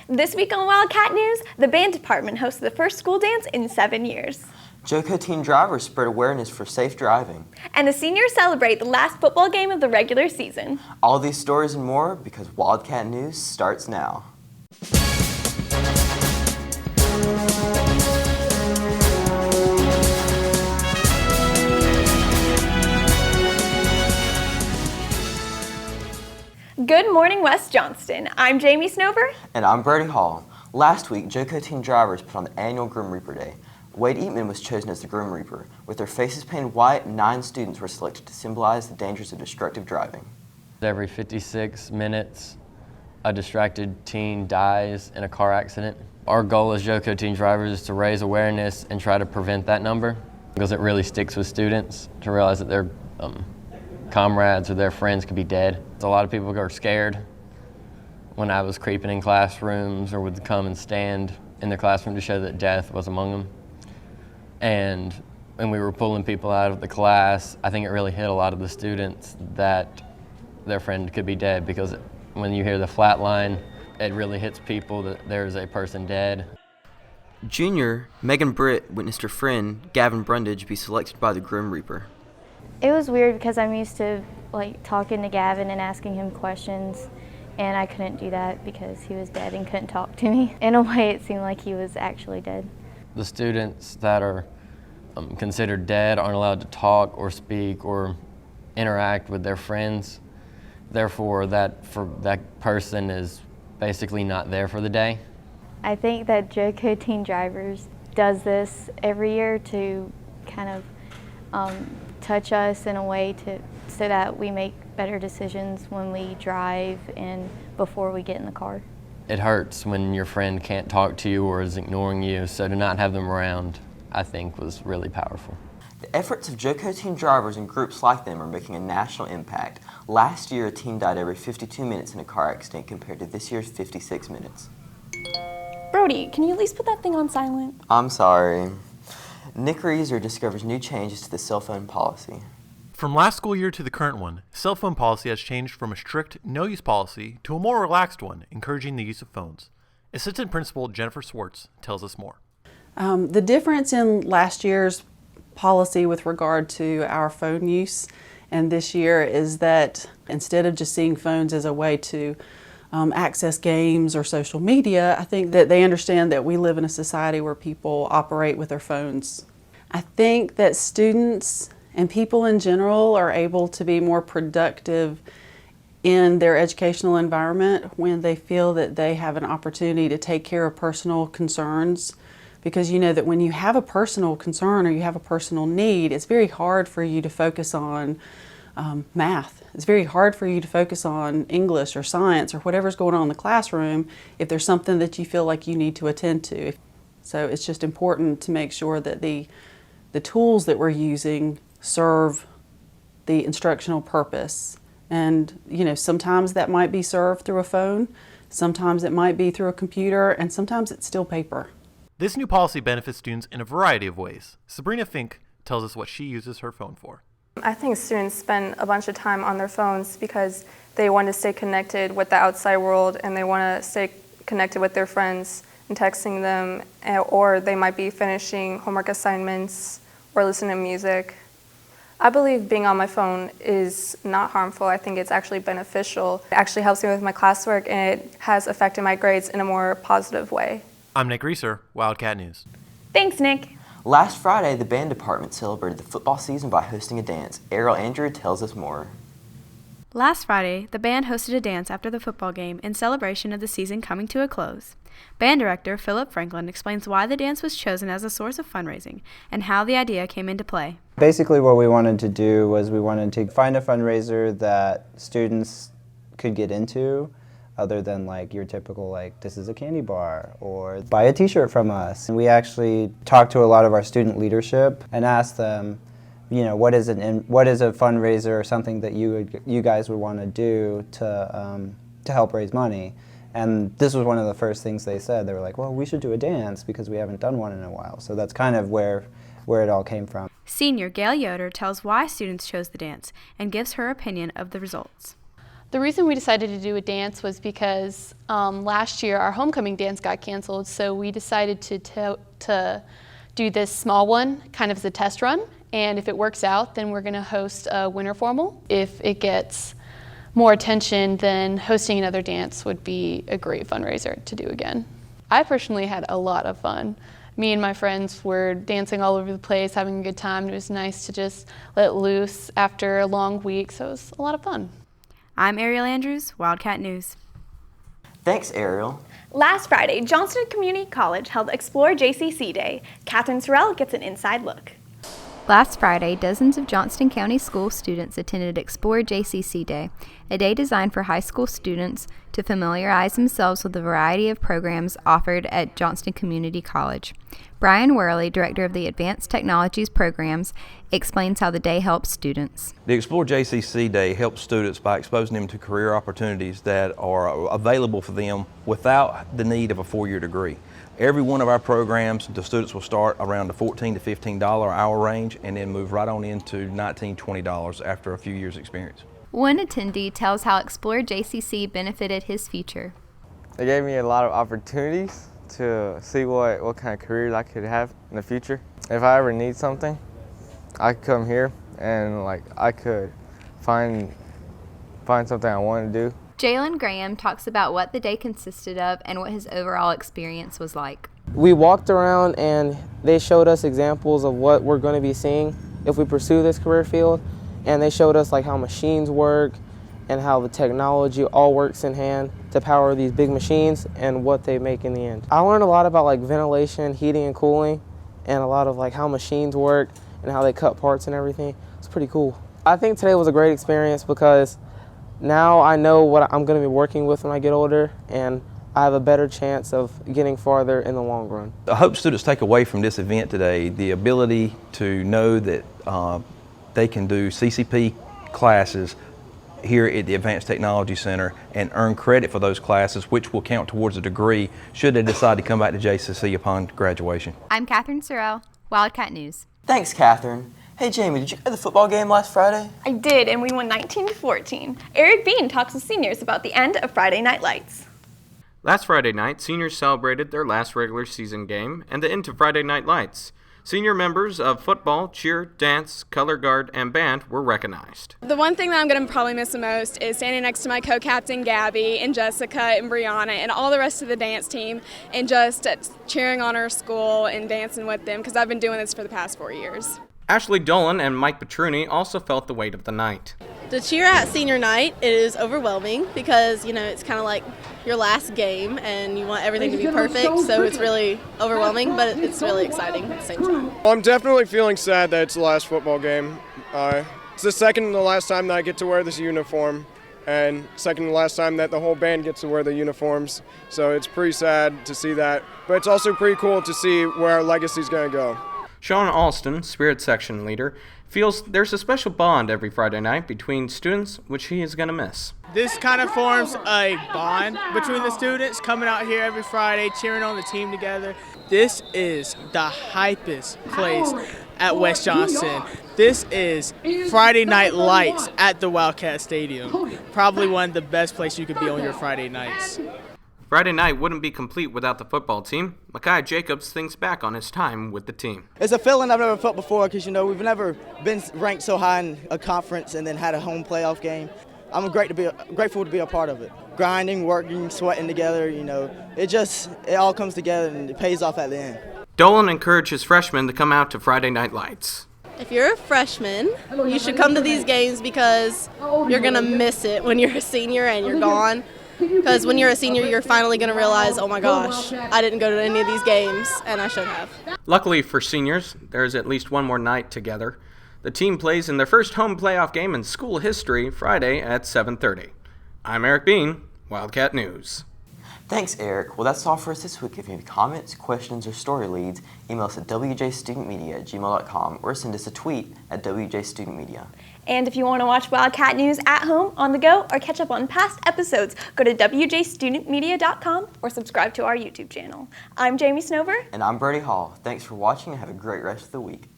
This week on Wildcat News, the band department hosted the first school dance in 7 years. Joco Teen Drivers spread awareness for safe driving. And the seniors celebrate the last football game of the regular season. All these stories and more because Wildcat News starts now. Good morning, West Johnston. I'm Jamie Snover. And I'm Brody Hall. Last week, Joco Teen Drivers put on the annual Grim Reaper Day. Wade Eatman was chosen as the Grim Reaper. With their faces painted white, 9 students were selected to symbolize the dangers of destructive driving. Every 56 minutes, a distracted teen dies in a car accident. Our goal as Joco Teen Drivers is to raise awareness and try to prevent that number, because it really sticks with students to realize that their comrades or their friends could be dead. A lot of people are scared when I was creeping in classrooms or would come and stand in the classroom to show that death was among them. And when we were pulling people out of the class, I think it really hit a lot of the students that their friend could be dead, because when you hear the flat line, it really hits people that there's a person dead. Junior Megan Britt witnessed her friend, Gavin Brundage, be selected by the Grim Reaper. It was weird because I'm used to talking to Gavin and asking him questions, and I couldn't do that because he was dead and couldn't talk to me. In a way, it seemed like he was actually dead. The students that are considered dead aren't allowed to talk or speak or interact with their friends. Therefore, that person is basically not there for the day. I think that Joco Teen Drivers does this every year to kind of touch us in a way so that we make better decisions when we drive and before we get in the car. It hurts when your friend can't talk to you or is ignoring you, so to not have them around, I think, was really powerful. The efforts of Joco Teen Drivers and groups like them are making a national impact. Last year, a teen died every 52 minutes in a car accident compared to this year's 56 minutes. Brody, can you at least put that thing on silent? I'm sorry. Nik Reaser discovers new changes to the cell phone policy. From last school year to the current one, cell phone policy has changed from a strict no-use policy to a more relaxed one, encouraging the use of phones. Assistant Principal Jennifer Swartz tells us more. The difference in last year's policy with regard to our phone use and this year is that instead of just seeing phones as a way to access games or social media, I think that they understand that we live in a society where people operate with their phones. I think that students and people in general are able to be more productive in their educational environment when they feel that they have an opportunity to take care of personal concerns. Because you know that when you have a personal concern or you have a personal need, it's very hard for you to focus on math. It's very hard for you to focus on English or science or whatever's going on in the classroom if there's something that you feel like you need to attend to. So it's just important to make sure that the tools that we're using serve the instructional purpose. And you know, sometimes that might be served through a phone, sometimes it might be through a computer, and sometimes it's still paper. This new policy benefits students in a variety of ways. Sabrina Fink tells us what she uses her phone for. I think students spend a bunch of time on their phones because they want to stay connected with the outside world and they want to stay connected with their friends and texting them, or they might be finishing homework assignments or listening to music. I believe being on my phone is not harmful. I think it's actually beneficial. It actually helps me with my classwork and it has affected my grades in a more positive way. I'm Nik Reaser, Wildcat News. Thanks, Nick. Last Friday, the band department celebrated the football season by hosting a dance. Ariel Andrews tells us more. Last Friday, the band hosted a dance after the football game in celebration of the season coming to a close. Band director Philip Franklin explains why the dance was chosen as a source of fundraising and how the idea came into play. Basically what we wanted to do was we wanted to find a fundraiser that students could get into, other than like your typical this is a candy bar or buy a t-shirt from us. And we actually talked to a lot of our student leadership and asked them, you know, what is a fundraiser or something that you guys would want to do to help raise money. And this was one of the first things they said. They were like, well, we should do a dance because we haven't done one in a while. So that's kind of where it all came from. Senior Gail Yoder tells why students chose the dance and gives her opinion of the results. The reason we decided to do a dance was because last year our homecoming dance got canceled, so we decided to do this small one kind of as a test run, and if it works out, then we're going to host a winter formal. If it gets more attention, then hosting another dance would be a great fundraiser to do again. I personally had a lot of fun. Me and my friends were dancing all over the place, having a good time. It was nice to just let loose after a long week, so it was a lot of fun. I'm Ariel Andrews, Wildcat News. Thanks, Ariel. Last Friday, Johnston Community College held Explore JCC Day. Katherine Serrell gets an inside look. Last Friday, dozens of Johnston County school students attended Explore JCC Day, a day designed for high school students to familiarize themselves with the variety of programs offered at Johnston Community College. Brian Worley, director of the Advanced Technologies Programs, explains how the day helps students. The Explore JCC Day helps students by exposing them to career opportunities that are available for them without the need of a four-year degree. Every one of our programs, the students will start around the $14 to $15 hour range and then move right on into $19, $20 after a few years' experience. One attendee tells how Explore JCC benefited his future. It gave me a lot of opportunities to see what kind of careers I could have in the future. If I ever need something, I could come here and I could find something I want to do. Jalen Graham talks about what the day consisted of and what his overall experience was like. We walked around and they showed us examples of what we're going to be seeing if we pursue this career field, and they showed us how machines work and how the technology all works in hand to power these big machines and what they make in the end. I learned a lot about ventilation, heating and cooling, and a lot of how machines work and how they cut parts and everything. It's pretty cool. I think today was a great experience because now I know what I'm going to be working with when I get older, and I have a better chance of getting farther in the long run. I hope students take away from this event today the ability to know that they can do CCP classes here at the Advanced Technology Center and earn credit for those classes, which will count towards a degree should they decide to come back to JCC upon graduation. I'm Katherine Serrell, Wildcat News. Thanks, Katherine. Hey, Jamie, did you go to the football game last Friday? I did, and we won 19-14. Erik Beene talks with seniors about the end of Friday Night Lights. Last Friday night, seniors celebrated their last regular season game and the end of Friday Night Lights. Senior members of football, cheer, dance, color guard, and band were recognized. The one thing that I'm going to probably miss the most is standing next to my co-captain Gabby and Jessica and Brianna and all the rest of the dance team and just cheering on our school and dancing with them because I've been doing this for the past 4 years. Ashley Dolan and Mike Petruni also felt the weight of the night. The cheer at senior night is overwhelming because, it's kind of like your last game and you want everything to be perfect, so it's really overwhelming, but it's really exciting at the same time. I'm definitely feeling sad that it's the last football game. It's the second and the last time that I get to wear this uniform, and second and last time that the whole band gets to wear the uniforms, so it's pretty sad to see that, but it's also pretty cool to see where our legacy is going to go. Sean Alston, Spirit Section leader, feels there's a special bond every Friday night between students, which he is going to miss. This kind of forms a bond between the students coming out here every Friday, cheering on the team together. This is the hypest place at West Johnston. This is Friday Night Lights at the Wildcat Stadium. Probably one of the best places you could be on your Friday nights. Friday night wouldn't be complete without the football team. Makai Jacobs thinks back on his time with the team. It's a feeling I've never felt before because, we've never been ranked so high in a conference and then had a home playoff game. I'm grateful to be a part of it. Grinding, working, sweating together, it all comes together and it pays off at the end. Dolan encourages freshmen to come out to Friday Night Lights. If you're a freshman, you should come to these games because you're going to miss it when you're a senior and you're gone. Because when you're a senior, you're finally going to realize, oh my gosh, I didn't go to any of these games, and I should have. Luckily for seniors, there's at least one more night together. The team plays in their first home playoff game in school history Friday at 7:30. I'm Erik Beene, Wildcat News. Thanks, Eric. Well, that's all for us this week. If you have any comments, questions, or story leads, email us at wjstudentmedia@gmail.com or send us a tweet at wjstudentmedia. And if you want to watch Wildcat News at home, on the go, or catch up on past episodes, go to wjstudentmedia.com or subscribe to our YouTube channel. I'm Jamie Snover. And I'm Brody Hall. Thanks for watching and have a great rest of the week.